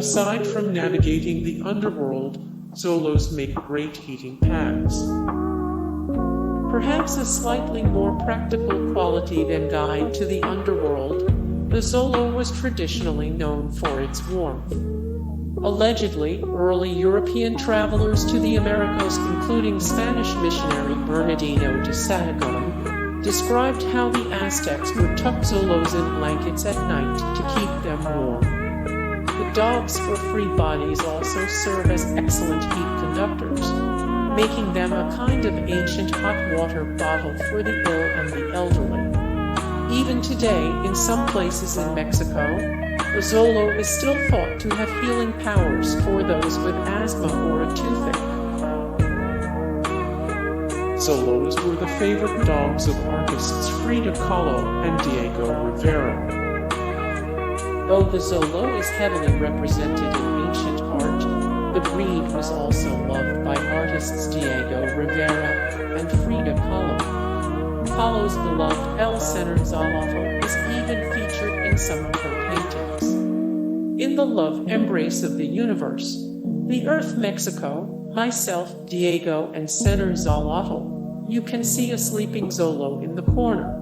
Aside from navigating the underworld, Xolos make great heating pads. Perhaps a slightly more practical quality than guide to the underworld, the Xolo was traditionally known for its warmth. Allegedly, early European travelers to the Americas, including Spanish missionary Bernardino de Sahagún, described how the Aztecs would tuck Xolos in blankets at night to keep them warm. The dog's fur-free bodies also serve as excellent heat conductors, making them a kind of ancient hot water bottle for the ill and the elderly. Even today, in some places in Mexico, the Xolo is still thought to have healing powers for those with asthma or a toothache. Xolos were the favorite dogs of artists Frida Kahlo and Diego Rivera. Though the Xolo is heavily represented in ancient art, the breed was also loved by artists Diego Rivera and Frida Kahlo. Kahlo's beloved El Xoloitzcuintli is even featured in some of her paintings. In the love embrace of the universe, the Earth Mexico, myself, Diego, and Xoloitzcuintli, you can see a sleeping Xolo in the corner.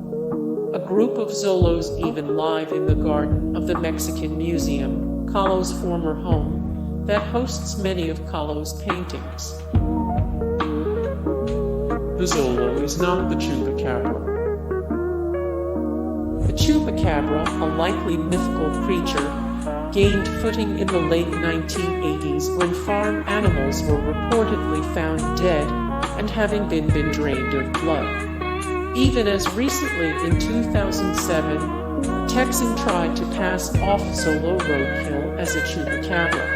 A group of Xolos even live in the garden of the Mexican Museum, Kahlo's former home, that hosts many of Kahlo's paintings. The Xolo is not the Chupacabra. The Chupacabra, a likely mythical creature, gained footing in the late 1980s when farm animals were reportedly found dead and having been drained of blood. Even as recently in 2007, Texan tried to pass off Xolo roadkill as a Chupacabra.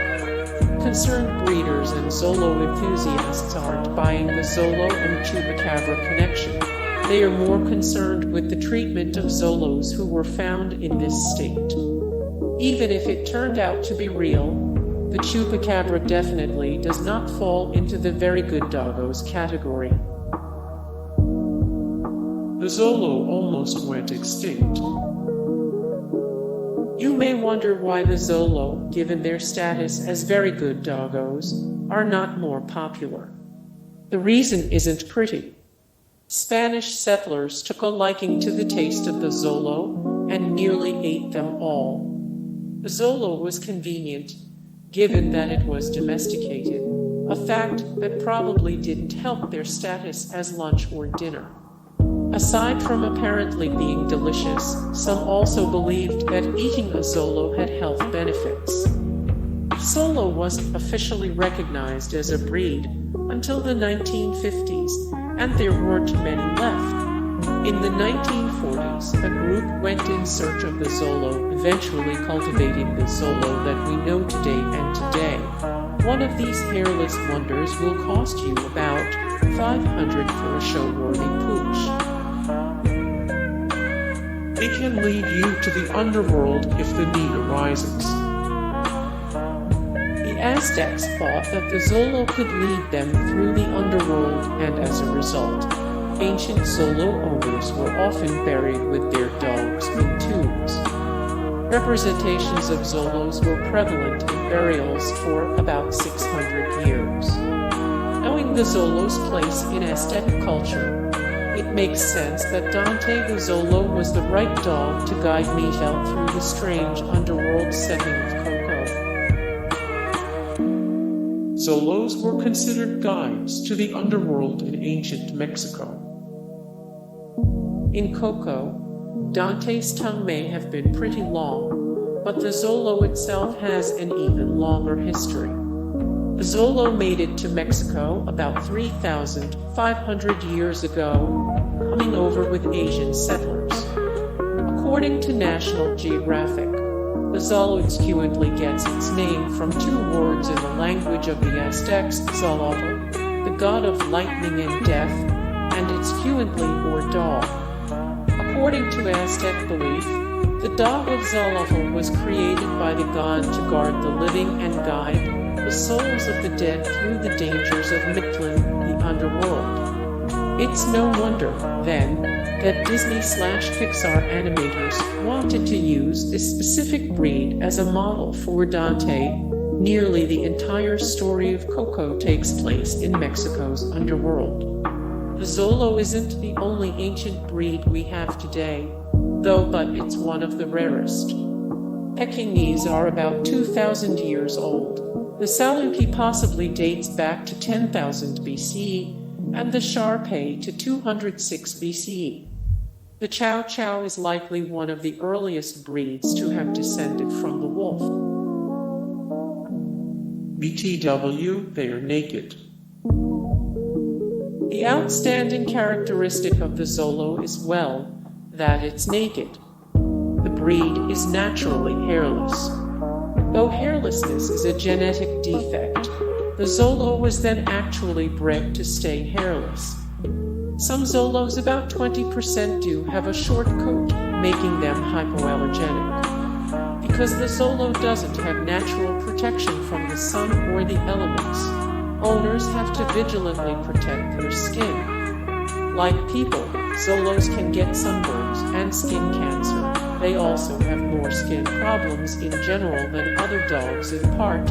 Concerned breeders and Xolo enthusiasts aren't buying the Xolo and Chupacabra connection. They are more concerned with the treatment of Xolos who were found in this state. Even if it turned out to be real, the Chupacabra definitely does not fall into the very good doggos category. The Xolo almost went extinct. You may wonder why the Xolo, given their status as very good doggos, are not more popular. The reason isn't pretty. Spanish settlers took a liking to the taste of the Xolo and nearly ate them all. The Xolo was convenient, given that it was domesticated, a fact that probably didn't help their status as lunch or dinner. Aside from apparently being delicious, some also believed that eating a Xolo had health benefits. Xolo wasn't officially recognized as a breed until the 1950s, and there weren't many left. In the 1940s, a group went in search of the Xolo, eventually cultivating the Xolo that we know today, and today, one of these hairless wonders will cost you about $500 for a show-worthy pooch. It can lead you to the underworld if the need arises. The Aztecs thought that the Xolo could lead them through the underworld, and as a result, ancient Xolo owners were often buried with their dogs in tombs. Representations of Xolos were prevalent in burials for about 600 years. Knowing the Xolo's place in Aztec culture, it makes sense that Dante the Xolo was the right dog to guide Miguel through the strange underworld setting of Coco. Xolos were considered guides to the underworld in ancient Mexico. In Coco, Dante's tongue may have been pretty long, but the Xolo itself has an even longer history. The Xolo made it to Mexico about 3,500 years ago, coming over with Asian settlers. According to National Geographic, the Xoloitzcuintli gets its name from two words in the language of the Aztecs, Xolotl, the god of lightning and death, and Itzcuintli, or dog. According to Aztec belief, the dog of Xolotl was created by the god to guard the living and guide the souls of the dead through the dangers of Mictlan, the underworld. It's no wonder, then, that Disney/Pixar animators wanted to use this specific breed as a model for Dante, Nearly the entire story of Coco takes place in Mexico's underworld. The Xolo isn't the only ancient breed we have today, though, but it's one of the rarest. Pekingese are about 2,000 years old. The Saluki possibly dates back to 10,000 BCE, and the Shar-Pei to 206 BCE. The Chow Chow is likely one of the earliest breeds to have descended from the wolf. BTW, they are naked. The outstanding characteristic of the Xolo is, well, that it's naked. The breed is naturally hairless. Though hairlessness is a genetic defect, the Xolo was then actually bred to stay hairless. Some Xolos, about 20%, do have a short coat, making them hypoallergenic. Because the Xolo doesn't have natural protection from the sun or the elements, owners have to vigilantly protect their skin. Like people, Xolos can get sunburns and skin cancer. They also have more skin problems in general than other dogs, in part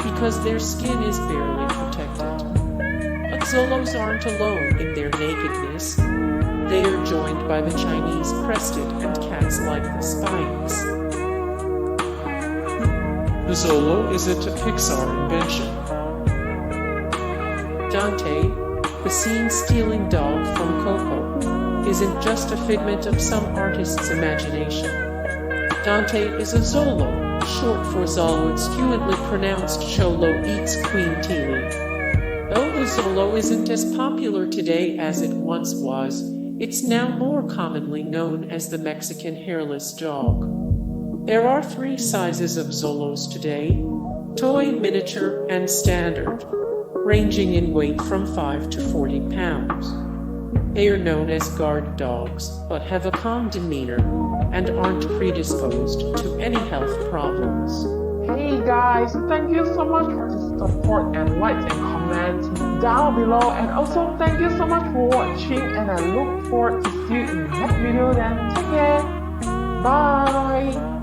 because their skin is barely protected. But Xolos aren't alone in their nakedness. They are joined by the Chinese crested and cats like the Sphinx. The Xolo isn't a Pixar invention. Dante, the scene-stealing dog from Coco, isn't just a figment of some artist's imagination. Dante is a Xolo, short for Xoloitzcuintli, pronounced Xoloitzcuintli. Though the Xolo isn't as popular today as it once was, it's now more commonly known as the Mexican hairless dog. There are 3 sizes of Xolos today: toy, miniature, and standard, ranging in weight from 5 to 40 pounds. They are known as guard dogs, but have a calm demeanor and aren't predisposed to any health problems. Hey guys, thank you so much for the support and likes and comments down below, and also thank you so much for watching, and I look forward to see you in the next video. Then take care, bye.